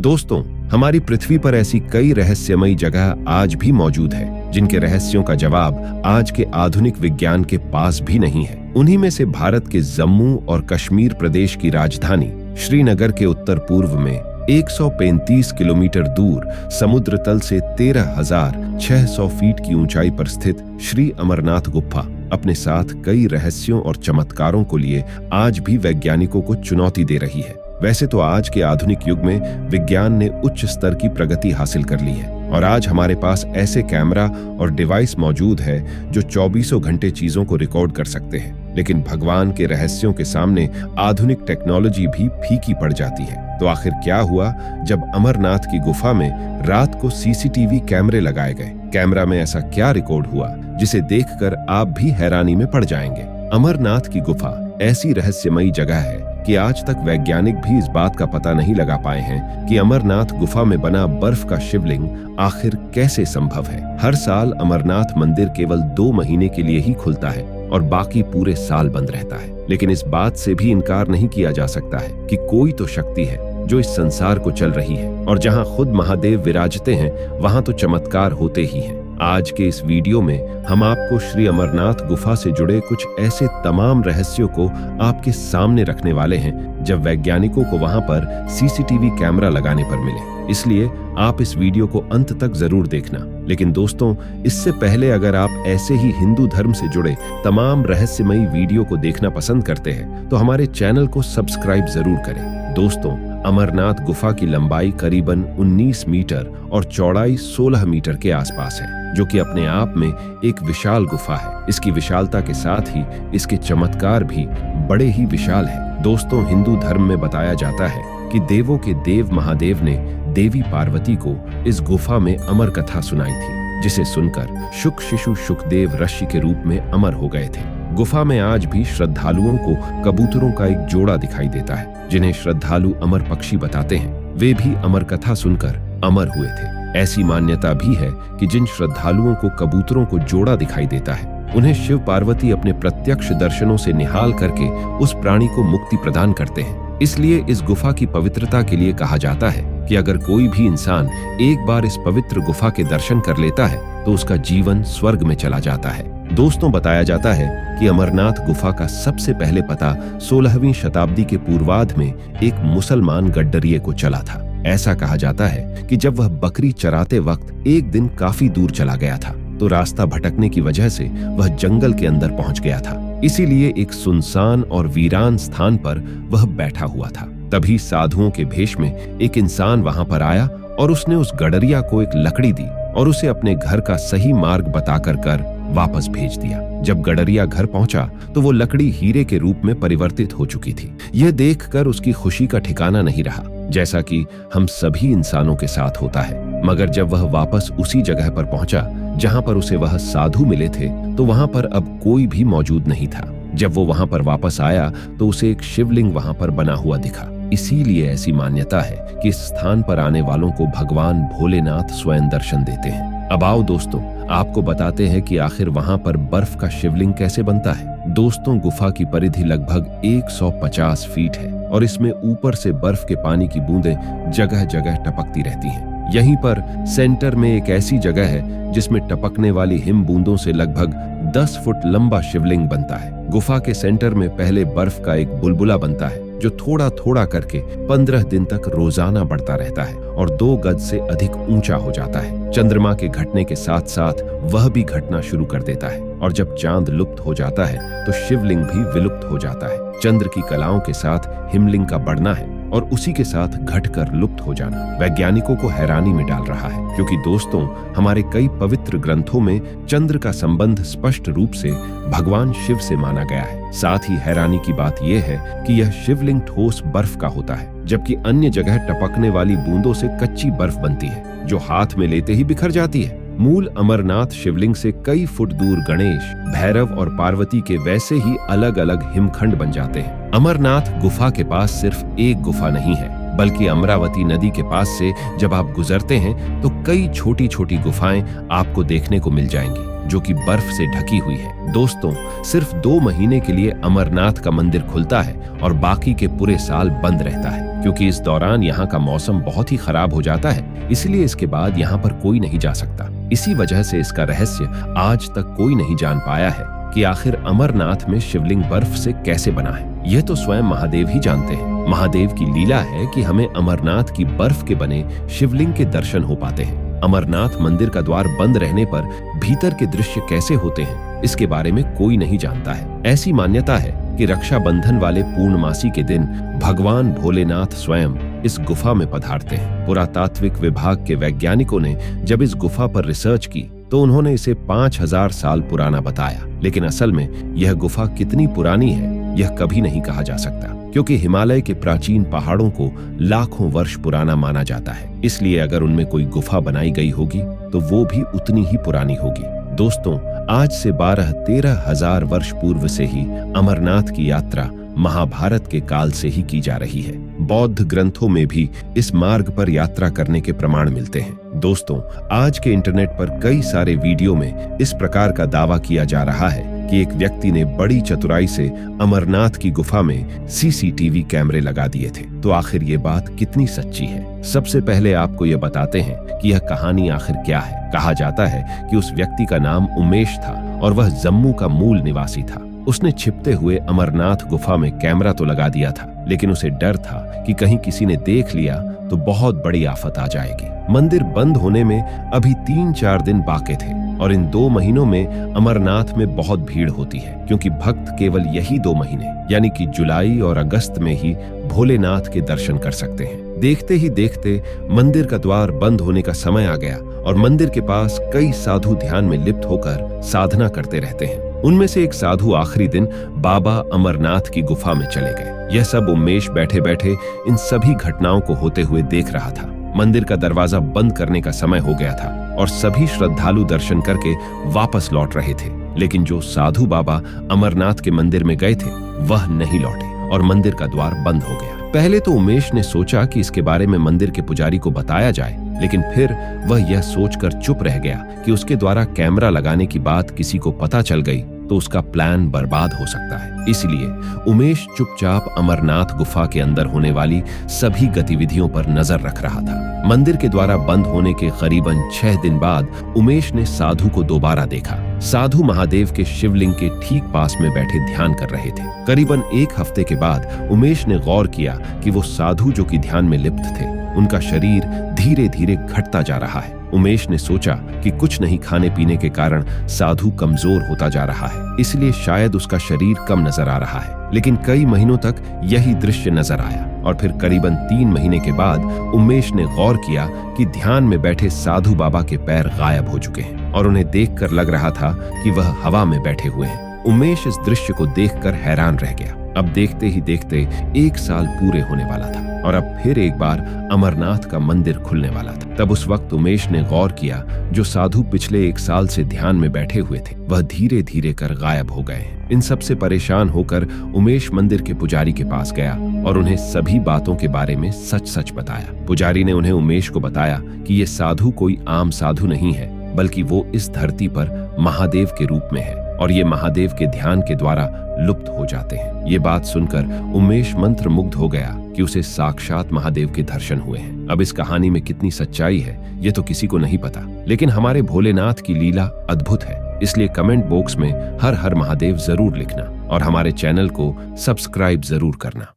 दोस्तों, हमारी पृथ्वी पर ऐसी कई रहस्यमयी जगह आज भी मौजूद है जिनके रहस्यों का जवाब आज के आधुनिक विज्ञान के पास भी नहीं है। उन्हीं में से भारत के जम्मू और कश्मीर प्रदेश की राजधानी श्रीनगर के उत्तर पूर्व में 135 किलोमीटर दूर समुद्र तल से 13,600 फीट की ऊंचाई पर स्थित श्री अमरनाथ गुफा अपने साथ कई रहस्यों और चमत्कारों को लिए आज भी वैज्ञानिकों को चुनौती दे रही है। वैसे तो आज के आधुनिक युग में विज्ञान ने उच्च स्तर की प्रगति हासिल कर ली है और आज हमारे पास ऐसे कैमरा और डिवाइस मौजूद है जो 24 घंटे चीजों को रिकॉर्ड कर सकते हैं, लेकिन भगवान के रहस्यों के सामने आधुनिक टेक्नोलॉजी भी फीकी पड़ जाती है। तो आखिर क्या हुआ जब अमरनाथ की गुफा में रात को सीसीटीवी कैमरे लगाए गए? कैमरा में ऐसा क्या रिकॉर्ड हुआ जिसे देखकर आप भी हैरानी में पड़ जाएंगे? अमरनाथ की गुफा ऐसी रहस्यमयी जगह है कि आज तक वैज्ञानिक भी इस बात का पता नहीं लगा पाए हैं कि अमरनाथ गुफा में बना बर्फ का शिवलिंग आखिर कैसे संभव है। हर साल अमरनाथ मंदिर केवल 2 महीने के लिए ही खुलता है और बाकी पूरे साल बंद रहता है, लेकिन इस बात से भी इनकार नहीं किया जा सकता है कि कोई तो शक्ति है जो इस संसार को चल रही है और जहां खुद महादेव विराजते हैं वहां तो चमत्कार होते ही हैं। आज के इस वीडियो में हम आपको श्री अमरनाथ गुफा से जुड़े कुछ ऐसे तमाम रहस्यों को आपके सामने रखने वाले हैं जब वैज्ञानिकों को वहां पर सीसीटीवी कैमरा लगाने पर मिले। इसलिए आप इस वीडियो को अंत तक जरूर देखना। लेकिन दोस्तों, इससे पहले अगर आप ऐसे ही हिंदू धर्म से जुड़े तमाम रहस्यमयी वीडियो को देखना पसंद करते हैं तो हमारे चैनल को सब्सक्राइब जरूर करें। दोस्तों, अमरनाथ गुफा की लंबाई करीबन 19 मीटर और चौड़ाई 16 मीटर के आसपास है, जो कि अपने आप में एक विशाल गुफा है। इसकी विशालता के साथ ही इसके चमत्कार भी बड़े ही विशाल हैं। दोस्तों, हिंदू धर्म में बताया जाता है कि देवों के देव महादेव ने देवी पार्वती को इस गुफा में अमर कथा सुनाई थी, जिसे सुनकर शुक शिशु शुकदेव ऋषि के रूप में अमर हो गए थे। गुफा में आज भी श्रद्धालुओं को कबूतरों का एक जोड़ा दिखाई देता है, जिन्हें श्रद्धालु अमर पक्षी बताते हैं। वे भी अमर कथा सुनकर अमर हुए थे। ऐसी मान्यता भी है कि जिन श्रद्धालुओं को कबूतरों को जोड़ा दिखाई देता है उन्हें शिव पार्वती अपने प्रत्यक्ष दर्शनों से निहाल करके उस प्राणी को मुक्ति प्रदान करते हैं। इसलिए इस गुफा की पवित्रता के लिए कहा जाता है कि अगर कोई भी इंसान एक बार इस पवित्र गुफा के दर्शन कर लेता है तो उसका जीवन स्वर्ग में चला जाता है। दोस्तों, बताया जाता है कि अमरनाथ गुफा का सबसे पहले पता 16वीं शताब्दी के पूर्वार्ध में एक मुसलमान गड्डरिये को चला था। ऐसा कहा जाता है कि जब वह बकरी चराते वक्त एक दिन काफी दूर चला गया था तो रास्ता भटकने की वजह से वह जंगल के अंदर पहुंच गया था। इसीलिए एक सुनसान और वीरान स्थान पर वह बैठा हुआ था। तभी साधुओं के भेष में एक इंसान वहां पर आया और उसने उस गडरिया को एक लकड़ी दी और उसे अपने घर का सही मार्ग बताकर कर वापस भेज दिया। जब गडरिया घर पहुंचा तो वो लकड़ी हीरे के रूप में परिवर्तित हो चुकी थी। यह देखकर उसकी खुशी का ठिकाना नहीं रहा, जैसा कि हम सभी इंसानों के साथ होता है। मगर जब वह वापस उसी जगह पर पहुंचा जहां पर उसे वह साधु मिले थे तो वहां पर अब कोई भी मौजूद नहीं था। जब वो वहां पर वापस आया तो उसे एक शिवलिंग वहां पर बना हुआ दिखा। इसीलिए ऐसी मान्यता है कि इस स्थान पर आने वालों को भगवान भोलेनाथ स्वयं दर्शन देते हैं। अब आओ दोस्तों, आपको बताते हैं कि आखिर वहां पर बर्फ का शिवलिंग कैसे बनता है। दोस्तों, गुफा की परिधि लगभग 150 फीट है और इसमें ऊपर से बर्फ के पानी की बूंदें जगह जगह टपकती रहती हैं। यहीं पर सेंटर में एक ऐसी जगह है जिसमें टपकने वाली हिम बूंदों से लगभग 10 फुट लंबा शिवलिंग बनता है। गुफा के सेंटर में पहले बर्फ का एक बुलबुला बनता है जो थोड़ा थोड़ा करके 15 दिन तक रोजाना बढ़ता रहता है और 2 गज से अधिक ऊंचा हो जाता है। चंद्रमा के घटने के साथ साथ वह भी घटना शुरू कर देता है और जब चांद लुप्त हो जाता है तो शिवलिंग भी विलुप्त हो जाता है। चंद्र की कलाओं के साथ हिमलिंग का बढ़ना है और उसी के साथ घटकर लुप्त हो जाना वैज्ञानिकों को हैरानी में डाल रहा है, क्योंकि दोस्तों, हमारे कई पवित्र ग्रंथों में चंद्र का संबंध स्पष्ट रूप से भगवान शिव से माना गया है। साथ ही हैरानी की बात यह है कि यह शिवलिंग ठोस बर्फ का होता है, जबकि अन्य जगह टपकने वाली बूंदों से कच्ची बर्फ बनती है जो हाथ में लेते ही बिखर जाती है। मूल अमरनाथ शिवलिंग से कई फुट दूर गणेश, भैरव और पार्वती के वैसे ही अलग अलग हिमखंड बन जाते हैं। अमरनाथ गुफा के पास सिर्फ एक गुफा नहीं है, बल्कि अमरावती नदी के पास से जब आप गुजरते हैं तो कई छोटी छोटी गुफाएं आपको देखने को मिल जाएंगी जो कि बर्फ से ढकी हुई है। दोस्तों, सिर्फ 2 महीने के लिए अमरनाथ का मंदिर खुलता है और बाकी के पूरे साल बंद रहता है, क्योंकि इस दौरान यहाँ का मौसम बहुत ही खराब हो जाता है, इसलिए इसके बाद यहाँ पर कोई नहीं जा सकता। इसी वजह से इसका रहस्य आज तक कोई नहीं जान पाया है कि आखिर अमरनाथ में शिवलिंग बर्फ से कैसे बना है। यह तो स्वयं महादेव ही जानते हैं। महादेव की लीला है कि हमें अमरनाथ की बर्फ के बने शिवलिंग के दर्शन हो पाते हैं। अमरनाथ मंदिर का द्वार बंद रहने पर भीतर के दृश्य कैसे होते हैं, इसके बारे में कोई नहीं जानता है। ऐसी मान्यता है कि रक्षाबंधन वाले पूर्णमासी के दिन भगवान भोलेनाथ स्वयं इस गुफा में पधारते हैं। पुरातात्विक विभाग के वैज्ञानिकों ने जब इस गुफा पर रिसर्च की तो उन्होंने इसे 5000 साल पुराना बताया, लेकिन असल में यह गुफा कितनी पुरानी है यह कभी नहीं कहा जा सकता, क्योंकि हिमालय के प्राचीन पहाड़ों को लाखों वर्ष पुराना माना जाता है। इसलिए अगर उनमें कोई गुफा बनाई गई होगी तो वो भी उतनी ही पुरानी होगी। दोस्तों, आज से 12-13 हजार वर्ष पूर्व से ही अमरनाथ की यात्रा महाभारत के काल से ही की जा रही है। बौद्ध ग्रंथों में भी इस मार्ग पर यात्रा करने के प्रमाण मिलते हैं। दोस्तों, आज के इंटरनेट पर कई सारे वीडियो में इस प्रकार का दावा किया जा रहा है कि एक व्यक्ति ने बड़ी चतुराई से अमरनाथ की गुफा में सीसीटीवी कैमरे लगा दिए थे। तो आखिर ये बात कितनी सच्ची है? सबसे पहले आपको ये बताते हैं कि यह कहानी आखिर क्या है। कहा जाता है कि उस व्यक्ति का नाम उमेश था और वह जम्मू का मूल निवासी था। उसने छिपते हुए अमरनाथ गुफा में कैमरा तो लगा दिया था, लेकिन उसे डर था कि कहीं किसी ने देख लिया तो बहुत बड़ी आफत आ जाएगी। मंदिर बंद होने में अभी 3-4 दिन बाकी थे और इन 2 महीनों में अमरनाथ में बहुत भीड़ होती है, क्योंकि भक्त केवल यही 2 महीने यानी कि जुलाई और अगस्त में ही भोलेनाथ के दर्शन कर सकते हैं। देखते ही देखते मंदिर का द्वार बंद होने का समय आ गया और मंदिर के पास कई साधु ध्यान में लिप्त होकर साधना करते रहते हैं। उनमें से एक साधु आखिरी दिन बाबा अमरनाथ की गुफा में चले गए। यह सब उमेश बैठे बैठे इन सभी घटनाओं को होते हुए देख रहा था। मंदिर का दरवाजा बंद करने का समय हो गया था और सभी श्रद्धालु दर्शन करके वापस लौट रहे थे, लेकिन जो साधु बाबा अमरनाथ के मंदिर में गए थे वह नहीं लौटे और मंदिर का द्वार बंद हो गया। पहले तो उमेश ने सोचा कि इसके बारे में मंदिर के पुजारी को बताया जाए, लेकिन फिर वह यह सोचकर चुप रह गया कि उसके द्वारा कैमरा लगाने की बात किसी को पता चल गई तो उसका प्लान बर्बाद हो सकता है। इसलिए उमेश चुपचाप अमरनाथ गुफा के अंदर होने वाली सभी गतिविधियों पर नजर रख रहा था। मंदिर के द्वारा बंद होने के करीबन 6 दिन बाद उमेश ने साधु को दोबारा देखा। साधु महादेव के शिवलिंग के ठीक पास में बैठे ध्यान कर रहे थे। करीबन 1 हफ्ते के बाद उमेश ने गौर किया कि वो साधु जो कि ध्यान में लिप्त थे, उनका शरीर धीरे धीरे घटता जा रहा है। उमेश ने सोचा कि कुछ नहीं खाने पीने के कारण साधु कमजोर होता जा रहा है, इसलिए शायद उसका शरीर कम नजर आ रहा है। लेकिन कई महीनों तक यही दृश्य नजर आया और फिर करीबन 3 महीने के बाद उमेश ने गौर किया कि ध्यान में बैठे साधु बाबा के पैर गायब हो चुके हैं और उन्हें देखकर लग रहा था कि वह हवा में बैठे हुए हैं। उमेश इस दृश्य को देखकर हैरान रह गया। अब देखते ही देखते 1 साल पूरे होने वाला था और अब फिर एक बार अमरनाथ का मंदिर खुलने वाला था। तब उस वक्त उमेश ने गौर किया जो साधु पिछले 1 साल से ध्यान में बैठे हुए थे वह धीरे धीरे कर गायब हो गए हैं। इन सब से परेशान होकर उमेश मंदिर के पुजारी के पास गया और उन्हें सभी बातों के बारे में सच सच बताया। पुजारी ने उन्हें उमेश को बताया कि ये साधु कोई आम साधु नहीं है, बल्कि वो इस धरती पर महादेव के रूप में है और ये महादेव के ध्यान के द्वारा लुप्त हो जाते हैं। ये बात सुनकर उमेश मंत्र मुग्ध हो गया कि उसे साक्षात महादेव के दर्शन हुए हैं। अब इस कहानी में कितनी सच्चाई है ये तो किसी को नहीं पता, लेकिन हमारे भोलेनाथ की लीला अद्भुत है। इसलिए कमेंट बॉक्स में हर हर महादेव जरूर लिखना और हमारे चैनल को सब्सक्राइब जरूर करना।